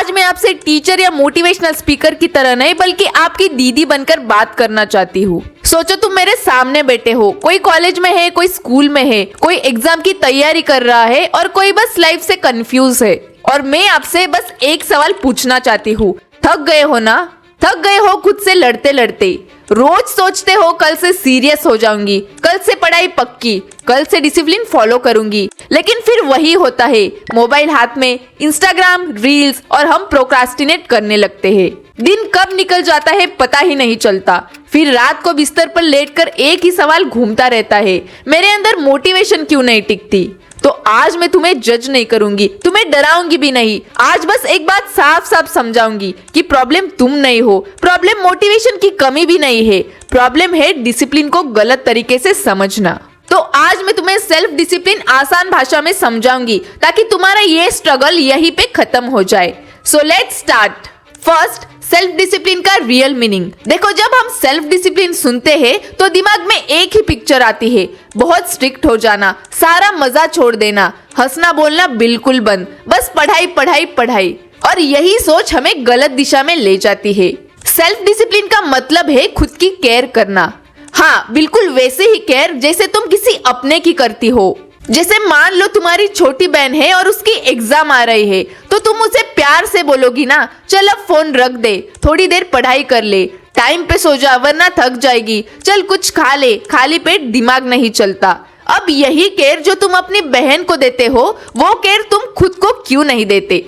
आज मैं आपसे टीचर या मोटिवेशनल स्पीकर की तरह नहीं बल्कि आपकी दीदी बनकर बात करना चाहती हूँ। सोचो तुम मेरे सामने बैठे हो, कोई कॉलेज में है, कोई स्कूल में है, कोई एग्जाम की तैयारी कर रहा है और कोई बस लाइफ से कंफ्यूज है। और मैं आपसे बस एक सवाल पूछना चाहती हूँ, थक गए हो ना? थक गए हो खुद से लड़ते लड़ते? रोज सोचते हो कल से सीरियस हो जाऊंगी, कल से पढ़ाई पक्की, कल से डिसिप्लिन फॉलो करूंगी, लेकिन फिर वही होता है, मोबाइल हाथ में, इंस्टाग्राम, रील्स और हम प्रोक्रास्टिनेट करने लगते हैं। दिन कब निकल जाता है पता ही नहीं चलता। फिर रात को बिस्तर पर लेटकर एक ही सवाल घूमता रहता है, मेरे अंदर मोटिवेशन क्यों नहीं टिकती? तो आज मैं तुम्हें जज नहीं करूंगी, तुम्हें डराऊंगी भी नहीं। आज बस एक बात साफ साफ समझाऊंगी कि प्रॉब्लम तुम नहीं हो, प्रॉब्लम मोटिवेशन की कमी भी नहीं है, प्रॉब्लम है डिसिप्लिन को गलत तरीके से समझना। तो आज मैं तुम्हें सेल्फ डिसिप्लिन आसान भाषा में समझाऊंगी ताकि तुम्हारा ये स्ट्रगल यहीं पे खत्म हो जाए। So let's start. First, self discipline का रियल मीनिंग। देखो, जब हम सेल्फ डिसिप्लिन सुनते हैं तो दिमाग में एक ही पिक्चर आती है, बहुत स्ट्रिक्ट हो जाना, सारा मजा छोड़ देना, हंसना बोलना बिल्कुल बंद, बस पढ़ाई पढ़ाई पढ़ाई। और यही सोच हमें गलत दिशा में ले जाती है। सेल्फ डिसिप्लिन का मतलब है खुद की केयर करना। हाँ, बिल्कुल वैसे ही केयर जैसे तुम किसी अपने की करती हो। जैसे मान लो तुम्हारी छोटी बहन है और उसकी एग्जाम आ रही है, तो तुम उसे प्यार से बोलोगी ना, चल अब फोन रख दे, थोड़ी देर पढ़ाई कर ले, टाइम पे सो जा वरना थक जाएगी, चल कुछ खा ले, खाली पेट दिमाग नहीं चलता। अब यही केयर जो तुम अपनी बहन को देते हो, वो केयर तुम खुद को क्यों नहीं देते?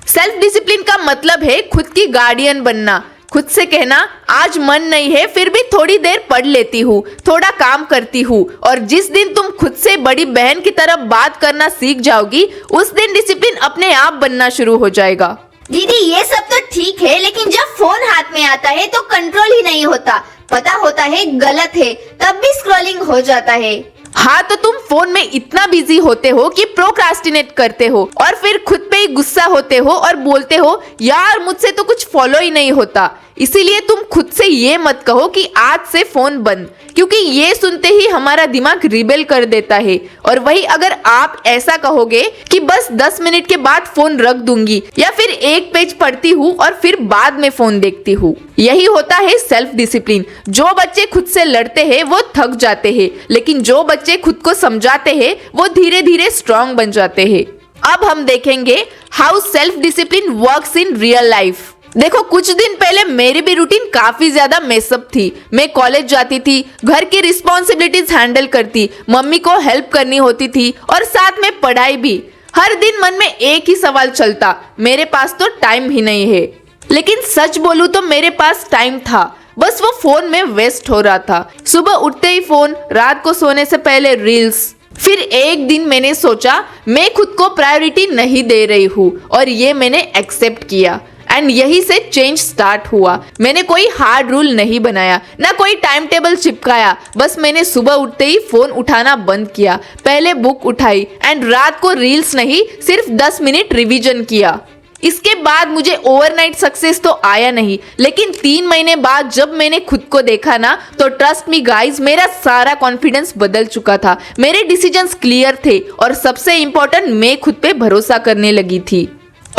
सेल्फ डिसिप्लिन का मतलब है खुद की गार्डियन बनना, खुद से कहना आज मन नहीं है फिर भी थोड़ी देर पढ़ लेती हूँ, थोड़ा काम करती हूँ। और जिस दिन तुम खुद से बड़ी बहन की तरह बात करना सीख जाओगी, उस दिन डिसिप्लिन अपने आप बनना शुरू हो जाएगा। दीदी ये सब तो ठीक है, लेकिन जब फोन हाथ में आता है तो कंट्रोल ही नहीं होता, पता होता है गलत है, तब भी स्क्रॉलिंग हो जाता है। हाँ, तो तुम फोन में इतना बिजी होते हो कि प्रोक्रास्टिनेट करते हो और फिर खुद पे ही गुस्सा होते हो और बोलते हो यार मुझसे तो कुछ फॉलो ही नहीं होता। इसीलिए तुम खुद से ये मत कहो कि आज से फोन बंद, क्योंकि ये सुनते ही हमारा दिमाग रिबेल कर देता है। और वही अगर आप ऐसा कहोगे कि बस 10 मिनट के बाद फोन रख दूंगी या फिर एक पेज पढ़ती हूँ और फिर बाद में फोन देखती हूँ, यही होता है सेल्फ डिसिप्लिन। जो बच्चे खुद से लड़ते हैं वो थक जाते हैं, लेकिन जो बच्चे खुद को समझाते हैं वो धीरे धीरे स्ट्रांग बन जाते हैं। अब हम देखेंगे how self discipline works in real life. देखो, कुछ दिन पहले मेरी भी रूटीन काफी ज्यादा मेसअप थी। मैं कॉलेज जाती थी, घर की रिस्पॉन्सिबिलिटीज हैंडल करती, मम्मी को हेल्प करनी होती थी और साथ में पढ़ाई भी। हर दिन मन में एक ही सवाल चलता, मेरे पास तो टाइम ही नहीं है। लेकिन सच बोलूं तो मेरे पास टाइम था, बस वो फोन में वेस्ट हो रहा था। सुबह उठते ही फोन, रात को सोने से पहले रील्स। फिर एक दिन मैंने सोचा मैं खुद को प्रायोरिटी नहीं दे रही हूँ और ये मैंने एक्सेप्ट किया एंड यही से चेंज स्टार्ट हुआ। मैंने कोई हार्ड रूल नहीं बनाया, ना कोई टाइम टेबल चिपकाया, बस मैंने सुबह उठते ही फोन उठाना बंद किया, पहले बुक उठाई एंड रात को रील्स नहीं, सिर्फ 10 मिनट रिवीजन किया। इसके बाद मुझे ओवरनाइट सक्सेस तो आया नहीं, लेकिन 3 महीने बाद जब मैंने खुद को देखा ना, तो ट्रस्ट मी गाइस, मेरा सारा कॉन्फिडेंस बदल चुका था, मेरे डिसीजंस क्लियर थे और सबसे इम्पोर्टेंट, मैं खुद पे भरोसा करने लगी थी।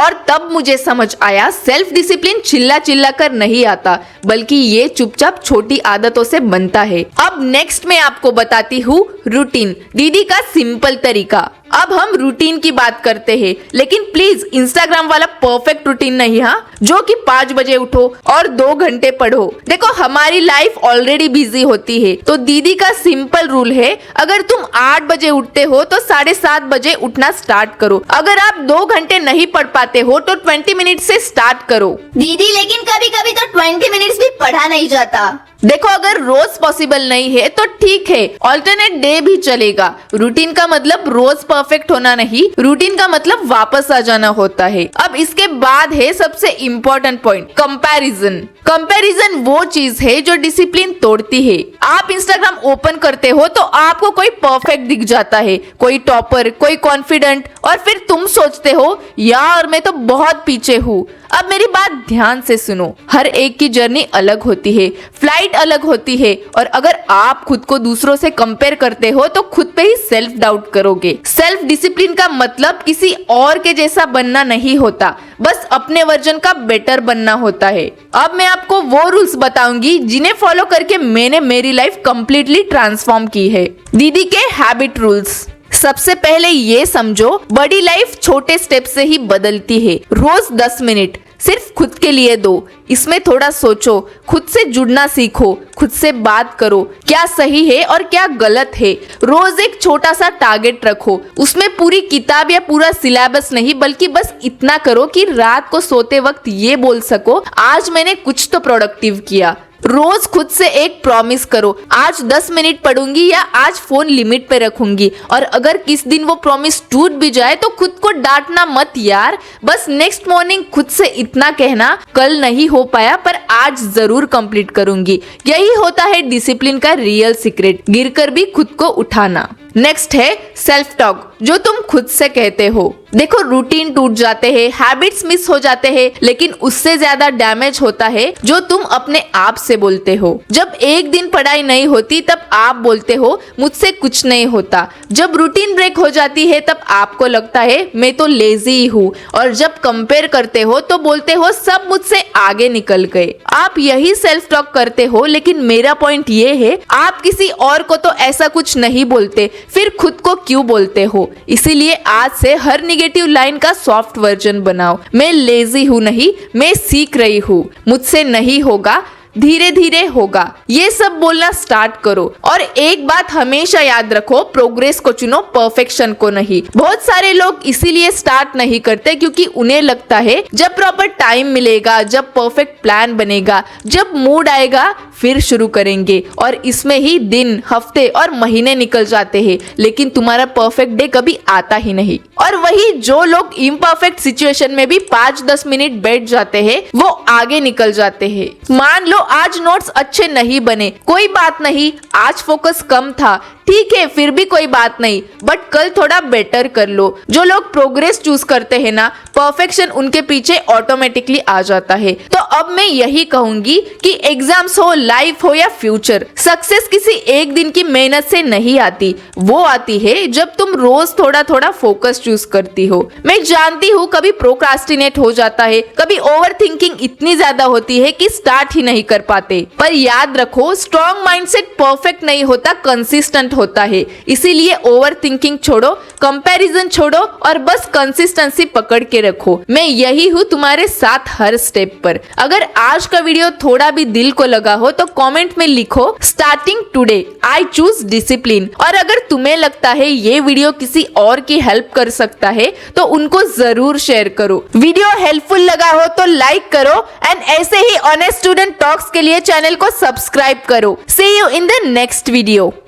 और तब मुझे समझ आया सेल्फ डिसिप्लिन चिल्ला चिल्ला कर नहीं आता, बल्कि ये चुपचाप छोटी आदतों से बनता है। अब नेक्स्ट मैं आपको बताती हूँ रूटीन, दीदी का सिंपल तरीका। अब हम रूटीन की बात करते हैं, लेकिन प्लीज इंस्टाग्राम वाला परफेक्ट रूटीन नहीं, हाँ, जो कि 5 बजे उठो और 2 घंटे पढ़ो। देखो, हमारी लाइफ ऑलरेडी बिजी होती है, तो दीदी का सिंपल रूल है, अगर तुम 8 बजे उठते हो तो 7:30 बजे उठना स्टार्ट करो। अगर आप 2 घंटे नहीं पढ़ पाते हो तो 20 मिनट से स्टार्ट करो। दीदी लेकिन कभी कभी तो 20 मिनट्स भी पढ़ा नहीं जाता। देखो, अगर रोज पॉसिबल नहीं है तो ठीक है, ऑल्टरनेट डे भी चलेगा। रूटीन का मतलब रोज परफेक्ट होना नहीं, रूटीन का मतलब वापस आ जाना होता है। अब इसके बाद है सबसे इम्पोर्टेंट पॉइंट, कंपैरिजन। कंपैरिजन वो चीज है जो डिसिप्लिन तोड़ती है। आप इंस्टाग्राम ओपन करते हो तो आपको कोई परफेक्ट दिख जाता है, कोई टॉपर, कोई कॉन्फिडेंट, और फिर तुम सोचते हो यार मैं तो बहुत पीछे हूँ। अब मेरी बात ध्यान से सुनो। हर एक की जर्नी अलग होती है, फ्लाइट अलग होती है, और अगर आप खुद को दूसरों से कंपेयर करते हो तो खुद पे ही सेल्फ डाउट करोगे। सेल्फ डिसिप्लिन का मतलब किसी और के जैसा बनना नहीं होता, बस अपने वर्जन का बेटर बनना होता है। अब मैं आपको वो रूल्स बताऊंगी जिन्हें फॉलो करके मैंने मेरी लाइफ कंप्लीटली ट्रांसफॉर्म की है। दीदी के हैबिट रूल्स। सबसे पहले ये समझो, बड़ी लाइफ छोटे स्टेप से ही बदलती है। रोज 10 मिनट सिर्फ खुद के लिए दो। इसमें थोड़ा सोचो, खुद से जुड़ना सीखो, खुद से बात करो, क्या सही है और क्या गलत है। रोज एक छोटा सा टारगेट रखो, उसमें पूरी किताब या पूरा सिलेबस नहीं, बल्कि बस इतना करो कि रात को सोते वक्त ये बोल सको, आज मैंने कुछ तो प्रोडक्टिव किया। रोज खुद से एक प्रॉमिस करो, आज 10 मिनट पढ़ूंगी या आज फोन लिमिट पे रखूंगी। और अगर किस दिन वो प्रॉमिस टूट भी जाए तो खुद को डांटना मत यार, बस नेक्स्ट मॉर्निंग खुद से इतना कहना, कल नहीं हो पाया पर आज जरूर कंप्लीट करूंगी। यही होता है डिसिप्लिन का रियल सीक्रेट, गिरकर भी खुद को उठाना। नेक्स्ट है सेल्फ टॉक, जो तुम खुद से कहते हो। देखो, रूटीन टूट जाते हैं, हैबिट्स मिस हो जाते हैं, लेकिन उससे ज्यादा डैमेज होता है जो तुम अपने आप से बोलते हो। जब एक दिन पढ़ाई नहीं होती तब आप बोलते हो मुझसे कुछ नहीं होता। जब रूटीन ब्रेक हो जाती है तब आपको लगता है मैं तो लेजी हूँ। और जब कंपेयर करते हो तो बोलते हो सब मुझसे आगे निकल गए। आप यही सेल्फ टॉक करते हो, लेकिन मेरा पॉइंट ये है, आप किसी और को तो ऐसा कुछ नहीं बोलते, फिर खुद को क्यों बोलते हो? इसीलिए आज से हर नेगेटिव लाइन का सॉफ्ट वर्जन बनाओ। मैं लेजी हूँ नहीं, मैं सीख रही हूँ, मुझसे नहीं होगा, धीरे धीरे होगा, ये सब बोलना स्टार्ट करो। और एक बात हमेशा याद रखो, प्रोग्रेस को चुनो, परफेक्शन को नहीं। बहुत सारे लोग इसीलिए स्टार्ट नहीं करते क्योंकि उन्हें लगता है जब प्रॉपर टाइम मिलेगा, जब परफेक्ट प्लान बनेगा, जब मूड आएगा फिर शुरू करेंगे। और इसमें ही दिन, हफ्ते और महीने निकल जाते हैं, लेकिन तुम्हारा परफेक्ट डे कभी आता ही नहीं। और वही जो लोग इम्परफेक्ट सिचुएशन में भी 5-10 मिनट बैठ जाते हैं, वो आगे निकल जाते हैं। मान लो आज नोट्स अच्छे नहीं बने, कोई बात नहीं, आज फोकस कम था, ठीक है, फिर भी कोई बात नहीं, बट कल थोड़ा बेटर कर लो। जो लोग प्रोग्रेस चूज करते हैं ना, परफेक्शन उनके पीछे ऑटोमेटिकली आ जाता है। तो अब मैं यही कहूंगी कि एग्जाम्स हो, लाइफ हो या फ्यूचर, सक्सेस किसी एक दिन की मेहनत से नहीं आती, वो आती है जब तुम रोज थोड़ा थोड़ा फोकस चूज करती हो। मैं जानती हूँ कभी प्रोक्रास्टिनेट हो जाता है, कभी ओवर थिंकिंग इतनी ज्यादा होती है कि स्टार्ट ही नहीं कर पाते, पर याद रखो, स्ट्रॉन्ग माइंडसेट परफेक्ट नहीं होता, कंसिस्टेंट होता है। इसीलिए ओवर थिंकिंग छोड़ो, कंपैरिजन छोड़ो और बस कंसिस्टेंसी पकड़ के रखो। मैं यही हूँ तुम्हारे साथ हर स्टेप पर। अगर आज का वीडियो थोड़ा भी दिल को लगा हो तो कमेंट में लिखो starting today I choose discipline. और अगर तुम्हें लगता है ये वीडियो किसी और की हेल्प कर सकता है तो उनको जरूर शेयर करो। वीडियो हेल्पफुल लगा हो तो लाइक करो एंड ऐसे ही ऑनेस्ट स्टूडेंट टॉक्स के लिए चैनल को सब्सक्राइब करो। See you in the next video.